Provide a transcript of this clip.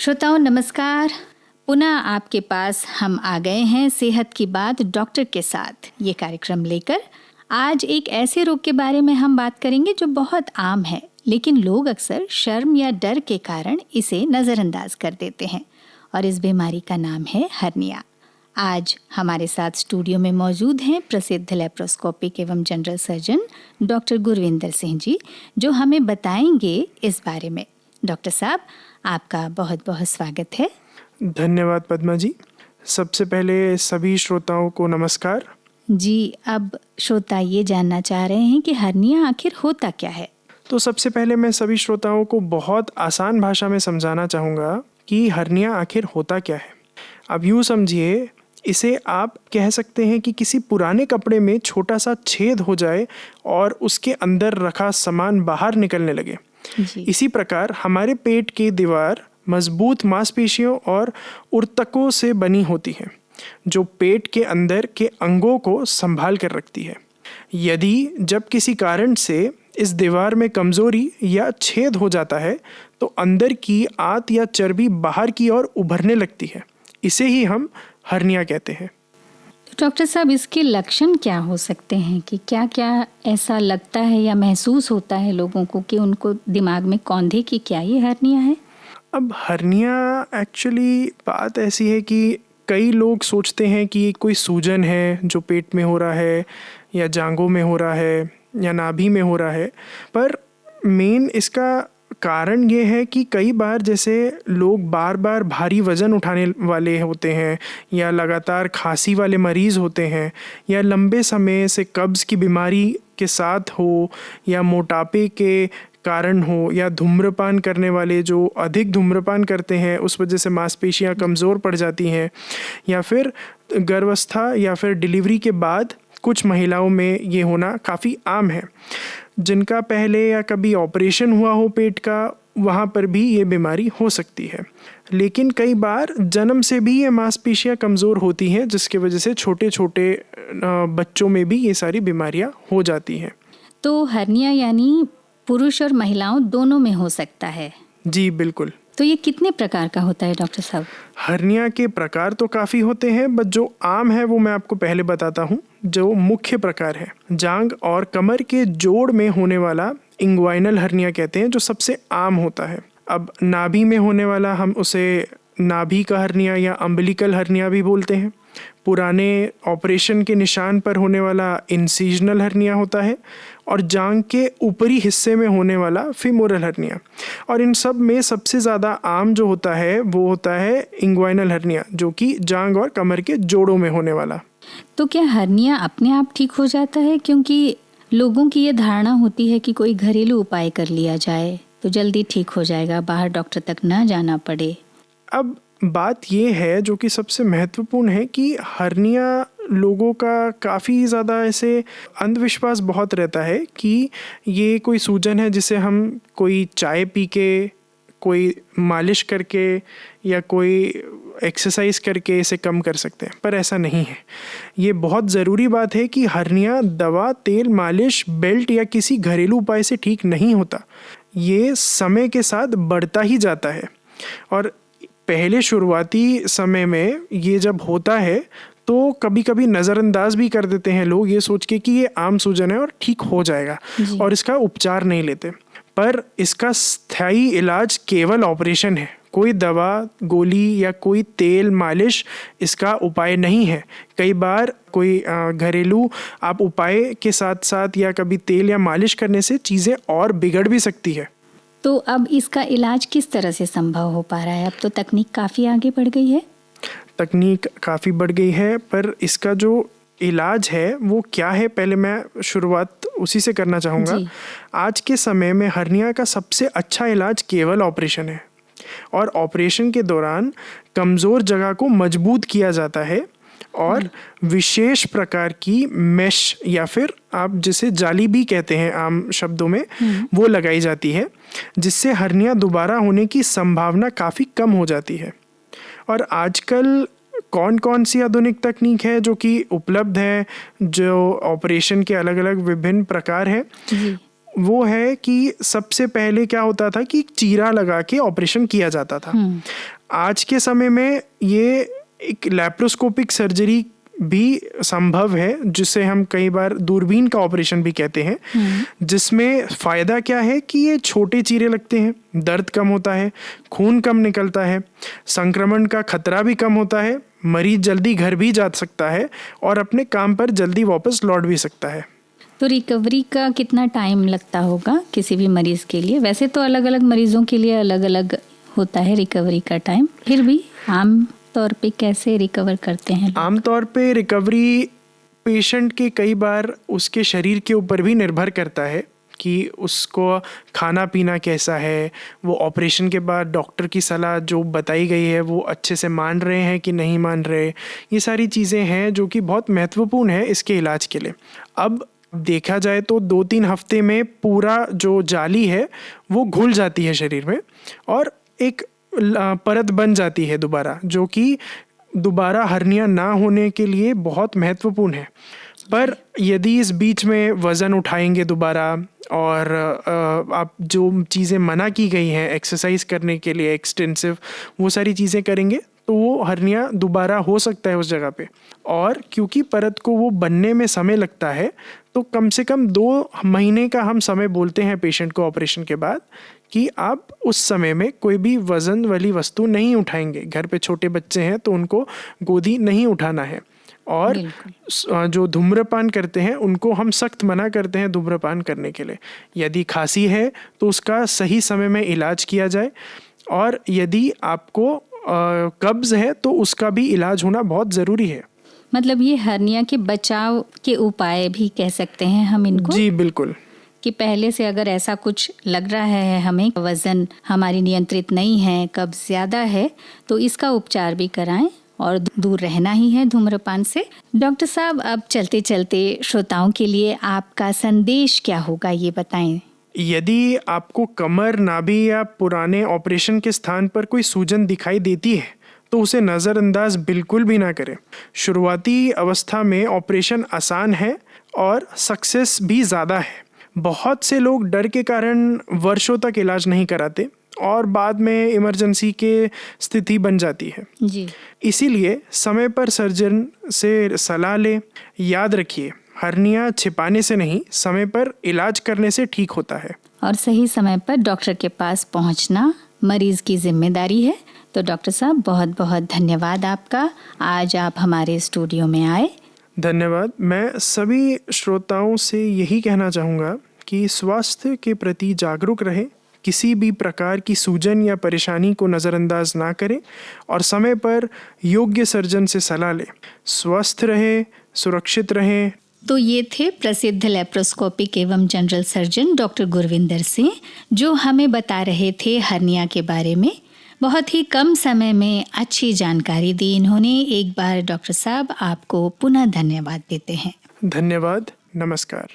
श्रोताओं नमस्कार। पुनः आपके पास हम आ गए हैं सेहत की बात डॉक्टर के साथ ये कार्यक्रम लेकर। आज एक ऐसे रोग के बारे में हम बात करेंगे जो बहुत आम है, लेकिन लोग अक्सर शर्म या डर के कारण इसे नज़रअंदाज कर देते हैं और इस बीमारी का नाम है हर्निया। आज हमारे साथ स्टूडियो में मौजूद हैं प्रसिद्ध लेप्रोस्कोपिक एवं general surgeon doctor Gurvinder Singh ji, जो हमें बताएंगे इस बारे में। डॉक्टर साहब, आपका बहुत बहुत स्वागत है। धन्यवाद पद्मा जी। सबसे पहले सभी श्रोताओं को नमस्कार जी। अब श्रोता ये जानना चाह रहे हैं कि हर्निया आखिर होता क्या है। तो सबसे पहले मैं सभी श्रोताओं को बहुत आसान भाषा में समझाना चाहूँगा कि हर्निया आखिर होता क्या है। अब यूँ समझिए, इसे आप कह सकते हैं कि किसी पुराने कपड़े में छोटा सा छेद हो जाए और उसके अंदर रखा सामान बाहर निकलने लगे। इसी प्रकार हमारे पेट की दीवार मजबूत मांसपेशियों और ऊतकों से बनी होती है, जो पेट के अंदर के अंगों को संभाल कर रखती है। यदि जब किसी कारण से इस दीवार में कमजोरी या छेद हो जाता है तो अंदर की आंत या चर्बी बाहर की ओर उभरने लगती है। इसे ही हम हर्निया कहते हैं। डॉक्टर साहब, इसके लक्षण क्या हो सकते हैं कि क्या क्या ऐसा लगता है या महसूस होता है लोगों को कि उनको दिमाग में कौंधे कि क्या ये हर्निया है? अब हर्निया एक्चुअली बात ऐसी है कि कई लोग सोचते हैं कि कोई सूजन है जो पेट में हो रहा है या जांघों में हो रहा है या नाभि में हो रहा है, पर मेन इसका कारण ये है कि कई बार जैसे लोग बार बार भारी वज़न उठाने वाले होते हैं या लगातार खांसी वाले मरीज़ होते हैं या लंबे समय से कब्ज़ की बीमारी के साथ हो या मोटापे के कारण हो या धूम्रपान करने वाले जो अधिक धूम्रपान करते हैं उस वजह से मांसपेशियां कमज़ोर पड़ जाती हैं, या फिर गर्भावस्था या फिर डिलीवरी के बाद कुछ महिलाओं में ये होना काफ़ी आम है। जिनका पहले या कभी ऑपरेशन हुआ हो पेट का, वहाँ पर भी ये बीमारी हो सकती है। लेकिन कई बार जन्म से भी ये मांसपेशियां कमज़ोर होती हैं, जिसके वजह से छोटे छोटे बच्चों में भी ये सारी बीमारियां हो जाती हैं। तो हर्निया यानी पुरुष और महिलाओं दोनों में हो सकता है? जी बिल्कुल। तो ये कितने प्रकार का होता है डॉक्टर साहब? हर्निया के प्रकार तो काफ़ी होते हैं, बट जो आम है वो मैं आपको पहले बताता हूँ। जो मुख्य प्रकार है, जांघ और कमर के जोड़ में होने वाला इंग्वाइनल हर्निया कहते हैं, जो सबसे आम होता है। अब नाभि में होने वाला हम उसे नाभि का हर्निया या अम्बिलिकल हर्निया भी बोलते हैं। पुराने ऑपरेशन के निशान पर होने वाला इंसिजनल हर्निया होता है, और जांघ के ऊपरी हिस्से में होने वाला फीमोरल हर्निया। और इन सब में सबसे ज़्यादा आम जो होता है वो होता है इंग्वाइनल हर्निया, जो कि जांघ और कमर के जोड़ों में होने वाला। तो क्या हर्निया अपने आप ठीक हो जाता है? क्योंकि लोगों की ये धारणा होती है कि कोई घरेलू उपाय कर लिया जाए तो जल्दी ठीक हो जाएगा, बाहर डॉक्टर तक ना जाना पड़े। अब बात ये है जो कि सबसे महत्वपूर्ण है कि हर्निया लोगों का काफ़ी ज़्यादा ऐसे अंधविश्वास बहुत रहता है कि ये कोई सूजन है जिसे हम कोई चाय पी के, कोई मालिश करके या कोई एक्सरसाइज करके इसे कम कर सकते हैं, पर ऐसा नहीं है। ये बहुत ज़रूरी बात है कि हर्निया दवा, तेल, मालिश, बेल्ट या किसी घरेलू उपाय से ठीक नहीं होता। ये समय के साथ बढ़ता ही जाता है, और पहले शुरुआती समय में ये जब होता है तो कभी कभी नज़रअंदाज भी कर देते हैं लोग, ये सोच के कि ये आम सूजन है और ठीक हो जाएगा, और इसका उपचार नहीं लेते। पर इसका स्थायी इलाज केवल ऑपरेशन है। कोई दवा, गोली या कोई तेल, मालिश इसका उपाय नहीं है। कई बार कोई घरेलू आप उपाय के साथ साथ या कभी तेल या मालिश करने से चीज़ें और बिगड़ भी सकती है। तो अब इसका इलाज किस तरह से संभव हो पा रहा है? अब तो तकनीक काफ़ी आगे बढ़ गई है। तकनीक काफ़ी बढ़ गई है, पर इसका जो इलाज है वो क्या है, पहले मैं शुरुआत उसी से करना चाहूँगा। आज के समय में हर्निया का सबसे अच्छा इलाज केवल ऑपरेशन है, और ऑपरेशन के दौरान कमज़ोर जगह को मजबूत किया जाता है और विशेष प्रकार की मेश या फिर आप जिसे जाली भी कहते हैं आम शब्दों में, वो लगाई जाती है, जिससे हर्निया दोबारा होने की संभावना काफ़ी कम हो जाती है। और आजकल कौन कौन सी आधुनिक तकनीक है जो कि उपलब्ध है, जो ऑपरेशन के अलग अलग विभिन्न प्रकार हैं, वो है कि सबसे पहले क्या होता था कि चीरा लगा के ऑपरेशन किया जाता था। आज के समय में ये एक लैप्रोस्कोपिक सर्जरी भी संभव है, जिसे हम कई बार दूरबीन का ऑपरेशन भी कहते हैं, जिसमें फ़ायदा क्या है कि ये छोटे चीरे लगते हैं, दर्द कम होता है, खून कम निकलता है, संक्रमण का खतरा भी कम होता है, मरीज जल्दी घर भी जा सकता है और अपने काम पर जल्दी वापस लौट भी सकता है। तो रिकवरी का कितना टाइम लगता होगा किसी भी मरीज़ के लिए? वैसे तो अलग अलग मरीज़ों के लिए अलग अलग होता है रिकवरी का टाइम, फिर भी आम तौर पे कैसे रिकवर करते हैं? आमतौर पे रिकवरी पेशेंट के कई बार उसके शरीर के ऊपर भी निर्भर करता है कि उसको खाना पीना कैसा है, वो ऑपरेशन के बाद डॉक्टर की सलाह जो बताई गई है वो अच्छे से मान रहे हैं कि नहीं मान रहे। ये सारी चीज़ें हैं जो कि बहुत महत्वपूर्ण है इसके इलाज के लिए। अब देखा जाए तो 2-3 हफ्ते में पूरा जो जाली है वो घुल जाती है शरीर में और एक परत बन जाती है दोबारा, जो कि दोबारा हर्निया ना होने के लिए बहुत महत्वपूर्ण है। पर यदि इस बीच में वज़न उठाएंगे दोबारा और आप जो चीज़ें मना की गई हैं एक्सरसाइज करने के लिए एक्सटेंसिव, वो सारी चीज़ें करेंगे तो वो हर्निया दोबारा हो सकता है उस जगह पे। और क्योंकि परत को वो बनने में समय लगता है तो कम से कम 2 महीने का हम समय बोलते हैं पेशेंट को ऑपरेशन के बाद कि आप उस समय में कोई भी वज़न वाली वस्तु नहीं उठाएंगे। घर पे छोटे बच्चे हैं तो उनको गोदी नहीं उठाना है। और जो धूम्रपान करते हैं उनको हम सख्त मना करते हैं धूम्रपान करने के लिए। यदि खांसी है तो उसका सही समय में इलाज किया जाए, और यदि आपको कब्ज़ है तो उसका भी इलाज होना बहुत ज़रूरी है। मतलब ये हर्निया के बचाव के उपाय भी कह सकते हैं हम इनको? जी बिल्कुल। कि पहले से अगर ऐसा कुछ लग रहा है हमें, वज़न हमारी नियंत्रित नहीं है, कब्ज़ ज़्यादा है, तो इसका उपचार भी कराएं और दूर रहना ही है धूम्रपान से। डॉक्टर साहब, अब चलते चलते श्रोताओं के लिए आपका संदेश क्या होगा, ये बताएं। यदि आपको कमर, नाभि या पुराने ऑपरेशन के स्थान पर कोई सूजन दिखाई देती है तो उसे नज़रअंदाज बिल्कुल भी ना करें। शुरुआती अवस्था में ऑपरेशन आसान है और सक्सेस भी ज़्यादा है। बहुत से लोग डर के कारण वर्षों तक इलाज नहीं कराते और बाद में इमरजेंसी के स्थिति बन जाती है जी। इसीलिए समय पर सर्जन से सलाह लें। याद रखिए, हर्निया छिपाने से नहीं, समय पर इलाज करने से ठीक होता है। और सही समय पर डॉक्टर के पास पहुंचना मरीज की जिम्मेदारी है। तो डॉक्टर साहब, बहुत बहुत धन्यवाद आपका, आज आप हमारे स्टूडियो में आए। धन्यवाद। मैं सभी श्रोताओं से यही कहना चाहूँगा कि स्वास्थ्य के प्रति जागरूक रहें, किसी भी प्रकार की सूजन या परेशानी को नज़रअंदाज ना करें और समय पर योग्य सर्जन से सलाह लें। स्वस्थ रहें, सुरक्षित रहें। तो ये थे प्रसिद्ध लेप्रोस्कोपिक एवं general surgeon doctor Gurvinder Singh, जो हमें बता रहे थे हर्निया के बारे में। बहुत ही कम समय में अच्छी जानकारी दी इन्होंने। एक बार डॉक्टर साहब आपको पुनः धन्यवाद देते हैं। धन्यवाद। नमस्कार।